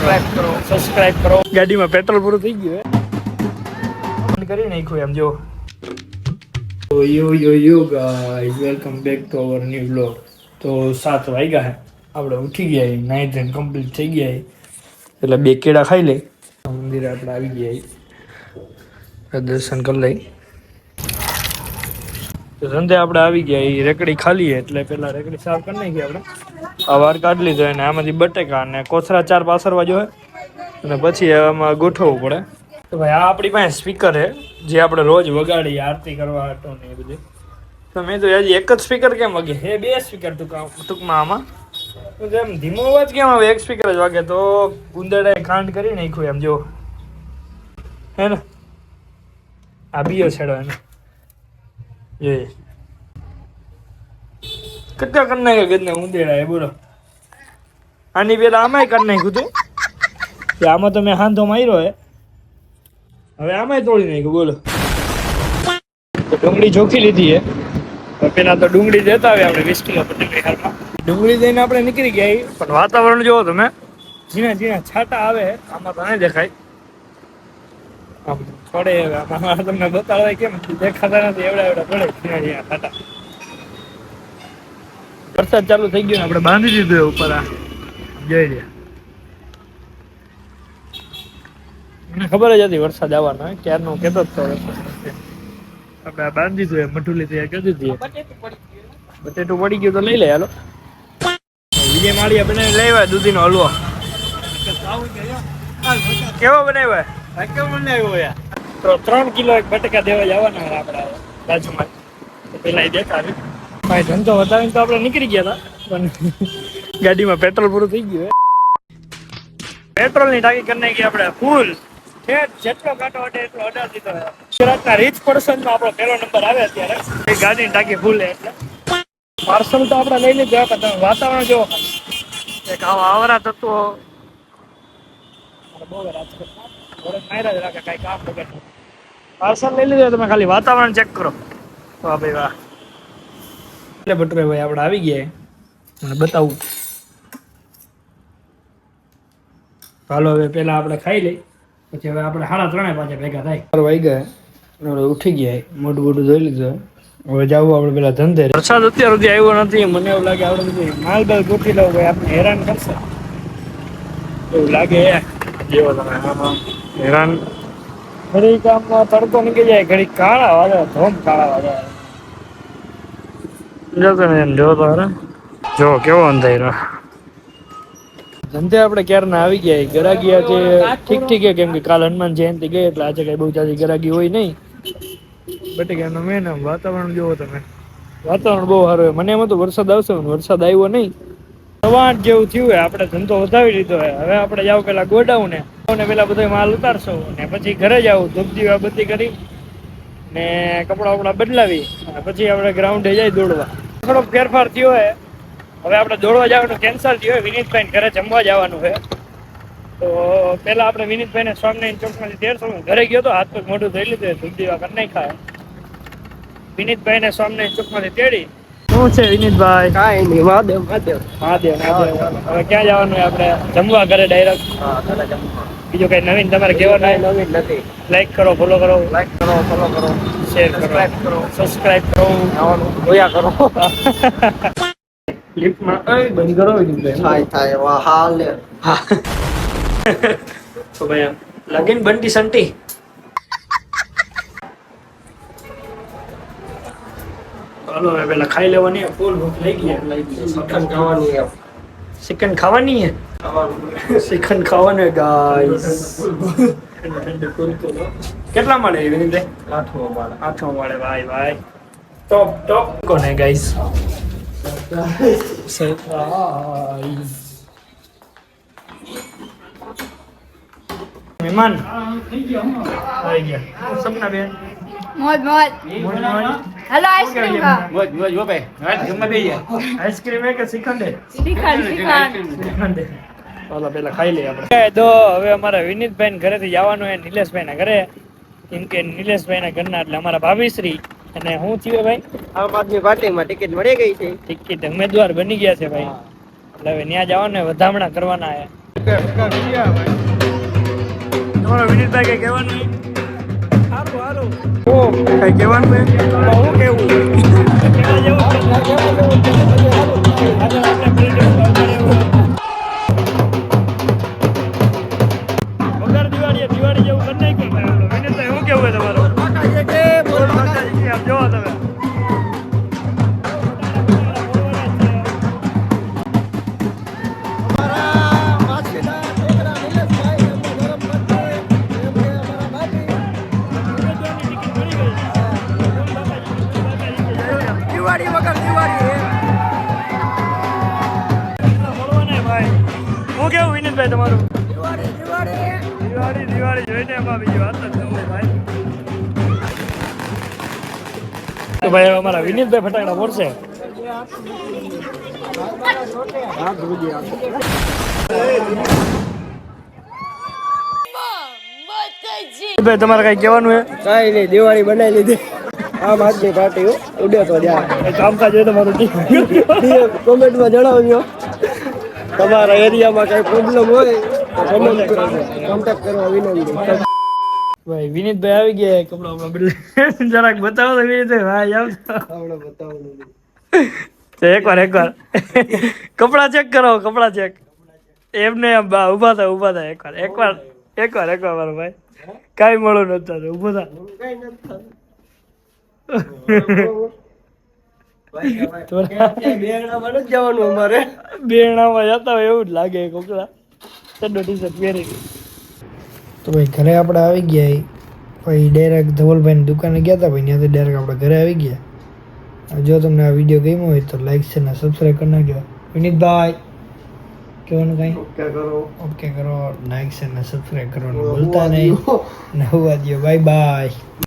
Subscribe કરો. ગાડીમાં petrol પૂરું થઈ ગયું હે કરી નાખ્યું એમ જો. યો guys welcome back to our new vlog. તો 7 વાગ્યા હે આપણે ઉઠી ગયા નાઇટ એન્ડ કમ્પ્લીટ થઈ ગયા એટલે બે કેળા ખાઈ લઈ મંદિરે આપણે આવી ગયા દર્શન કરી લઈ. તો સંધે આપણે આવી ગયા એ રેકડી ખાલી એટલે પેલા રેકડી સાફ કરી નાખી આપણે. આ વાર કાઢી લીધો અને આમાંથી બટેકા અને કોથરા 4 પાસરવા જોઈએ અને પછી આમાં ગોઠવવું પડે. તો ભાઈ આ આપણી પાસે સ્પીકર છે જે આપણે રોજ વગાડીએ આરતી કરવા હતો ને એ બધું. તો મેં તો હજી એક જ સ્પીકર કેમ વાગે હે બે સ્પીકર ટૂંકમાં આમાં તો એમ ધીમો અવાજ કેમ આવે એક સ્પીકર જ વાગે તો ગુંદરડાએ કાંડ કરી નાખ્યું એમ જો હે ને આ બીયો છેડો એને એ કેટલા કરી નાખ્યા ગદને ઉંદેડા એ બોલો. આની પેલા આમાંય કરી નાખ્યું હતું કે આમાં તો મેં હાંધો માર્યો હે હવે આમાંય તોડી નાખ્યું બોલો. તો ડુંગળી ચોખી લીધી હે પેલા તો ડુંગળી દેતા આવે આપણે 20 કિલો પટેલી હાલમાં ડુંગળી દઈને આપણે નીકળી ગયા પણ વાતાવરણ જોવો તમે ઝીણા ઝીણા છાંટા આવે આમાં તો નહીં દેખાય આમ પડે આમાં તમને બતાડવાય કેમ દેખાતા નથી એવડા પડે ઝીણા ઝીણા છાંટા. વરસાદ ચાલુ થઈ ગયો ને આપણે બાંધી દીધું ઉપર આ જોઈ લે. મને ખબર જ હતી વરસાદ આવવાનો ક્યારનો કહેતો જ તો આપણે આ બાંધી દીધું મઠુલી તૈયાર કરી દીધી. બટેટું પડી ગયું તો લઈ લે હાલો. વિજય માળિયા બનાવી લાવ્યા દૂધીનો હલવો કેવો બનાવ્યા કેવો બનાવ્યો યાર. તો 3 કિલો એક બટેકા દેવા જવાના આપણા બાજુમાં પેલા દેખાડી ભાઈ ધંધો વધારીને તો આપણે નીકળી ગયા હતા પણ ગાડીમાં પેટ્રોલ પૂરું થઈ ગયું પેટ્રોલની ટાંકી કરી નાખી આપણે ફૂલ જેટલો કાંટો અડે એટલો અડાર દીધો. ગુજરાતના રીચ પર્સનમાં આપણો પહેલો નંબર આવે અત્યારે એ ગાડીની ટાંકી ફૂલ એટલે પાર્સલ તો આપણે લઈ લીધું તમે વાતાવરણ જોવો એક આવા આવરા તત્વો બહુ માર્યા જ રાખે કાંઈ કામ વગર પાર્સલ લઈ લીધું તમે ખાલી વાતાવરણ ચેક કરો. વાહ ભાઈ વાહ. એટલે ભટુરે ભાઈ આપણે આવી ગયા અને બતાવું હાલો હવે પેલા આપણે ખાઈ લઈ પછી હવે આપણે 3:30 પાછા ભેગા થાય. 4 વાગ્યા ઉઠી ગયા મોઢું મોઢું ધોઈ લીધું હવે જવું આપણે પેલા ધંધે. વરસાદ અત્યાર સુધી આવ્યો નથી મને એવું લાગે આપણે બધું માલ બાલ ગોઠવી લઉં ભાઈ આપણે હેરાન કરશે એવું લાગે જેવો તમે હેરાન ઘડી કામમાં તડકો નીકળી જાય ઘડી કાળા વાદળા ધોમ કાળા વાદળા જોતો ને એમ જોતો અરે જો કેવો અંધારો. ધંધે આપણે ક્યારના આવી ગયા ગરાગી આજે ઠીક ઠીક કેમ કે કાલ હનુમાન જયંતિ ગઈ એટલે આજે કઈ બહુ જાજી ગરાગી હોય નહીં. બટેકાનો મેન આમ વાતાવરણ જોવો તમે વાતાવરણ બહુ સારું હોય. મને એમ હતું વરસાદ આવશે વરસાદ આવ્યો નહીં. સવાટ જેવું થયું હોય આપણે ધંધો વધાવી લીધો હોય. હવે આપણે જાવ પેલા ગોડાઉને પેલા બધો માલ ઉતારશો ને પછી ઘરે જાવ ધૂપ દીવા બત્તી કરી ને કપડા વપડા બદલાવી અને પછી આપણે ગ્રાઉન્ડે જાય દોડવા. થોડોક ફેરફાર થયો હોય હવે આપણે દોડવા જવાનું કેન્સલ થયું હોય. વિનીતભાઈ ઘરે જમવા જવાનું છે તો પેલા આપણે વિનીતભાઈને સ્વામિનારાયણ ચોકમાંથી 1300 ઘરે ગયો તો હાથ પગ મોઢું ધોઈ લીધું ધૂપ દીવા કરી નાખ્યા. વિનીતભાઈને સ્વામિનારાયણ ચોકમાંથી તેડી શું છે વિનીતભાઈ કાંઈ નહીં મહાદેવ મહાદેવ મહાદેવ મહાદેવ. હવે ક્યાં જવાનું હોય આપણે જમવા ઘરે ડાયરેક્ટ બીજું કઈ નવીન તમારે કહેવાનું નવીન નથી. લાઈક કરો ફોલો કરો શેર કરો સબસ્ક્રાઇબ કરો જોયા કરો. લિફ્ટમાં બંધ કરો થાય વાહ હાલ તો ભાઈ લગીન બંટી સંટી ચાલો હવે પેલા ખાઈ લેવાની ફૂલ ભૂખ લઈ ગયા ચિકન ખાવાની હે ચિકન ખાવાનું ગાઈસ. કેટલા મળે વિનીતભાઈ 8 મળે ભાઈ ભાઈ ટોપ ટોપ કોને ગાઈસ મહેમાન આવી ગયા સપના બેન મોજ મોજ હેલો આઈસ્ક્રીમ કા મોજ મોજ વો ભાઈ જમવા બેહી આઈસ્ક્રીમ હે કે શ્રીખંડ શ્રીખંડ ચાલો પેલા ખાઈ લઈએ આપણે તો હવે અમારા વિનીતભાઈ ઘરેથી જવાનું હે નિલેશભાઈ ના ઘરે કેમ કે નિલેશભાઈ ના ઘરના એટલે અમારા ભાભીશ્રી અને હું થયું ભાઈ આમ આદમી પાર્ટીમાં ટિકિટ મળી ગઈ છે. ટિકિટ ઉમેદવાર બની ગયા છે ભાઈ એટલે હવે ત્યાં જવાનું વધામણા કરવાના છે. તમારો વિનીતભાઈ કઈ કહેવાનું હોય? કઈ કહેવાનું હોય? હું કેવું કહેવા જેવું છે? આગળ આપણે વગર દિવાળી જેવું કરી નાખ્યું ભાઈ. વિનીતભાઈ શું કેવું હોય તમારું? આમ જોવો તમે. દિવાળી વગર દિવાળી હું કેવું વિનીતભાઈ તમારું? દિવાળી દિવાળી જોઈને એમાં બીજી વાત જ ન હોય ભાઈ. તો ભાઈ હવે અમારા વિનીતભાઈ ફટાકડા ફોડશે. ભાઈ તમારે કઈ કહેવાનું હે? કાંઈ નહીં, દિવાળી બનાવી લીધી. આમ આદમી પાર્ટી ઉડ્યો તો જ્યાં કામકાજ હોય તમારું કોમેન્ટમાં જણાવજો. તમારા એરિયામાં કઈ પ્રોબ્લેમ હોય તો કોન્ટેક્ટ કરવા વિનંતી. ભાઈ વિનીતભાઈ આવી ગયા કપડા બદલે. જરાક બતાવો તો વિનીતભાઈ ભાઈ આવતો. આપણે બતાવવાનું તો એકવાર કપડા ચેક કરો, કપડા ચેક. એમને આમ ઉભા થાય એકવાર મારો ભાઈ. કાંઈ મળું નતું તો ઉભો થા. જવાનું અમારે બેરણામાં જતા હોય એવું જ લાગે કોકડા ચડ્ડો ટી-શર્ટ પહેરી. તો ભાઈ ઘરે આપણે આવી ગયા. ભાઈ ડાયરેક્ટ ધવલભાઈની દુકાને ગયા હતા ભાઈ, ત્યાંથી ડાયરેક્ટ આપણે ઘરે આવી ગયા. જો તમને આ વિડીયો ગમ્યો હોય તો લાઈક છે ને સબસ્ક્રાઈબ કરી નાખજો. વિનીતભાઈ કહેવાનું કાંઈ? ઓકે કરો. લાઈક છે ને સબસ્ક્રાઈબ કરવાનું ભૂલતા નહીં. નવા દો. Bye bye.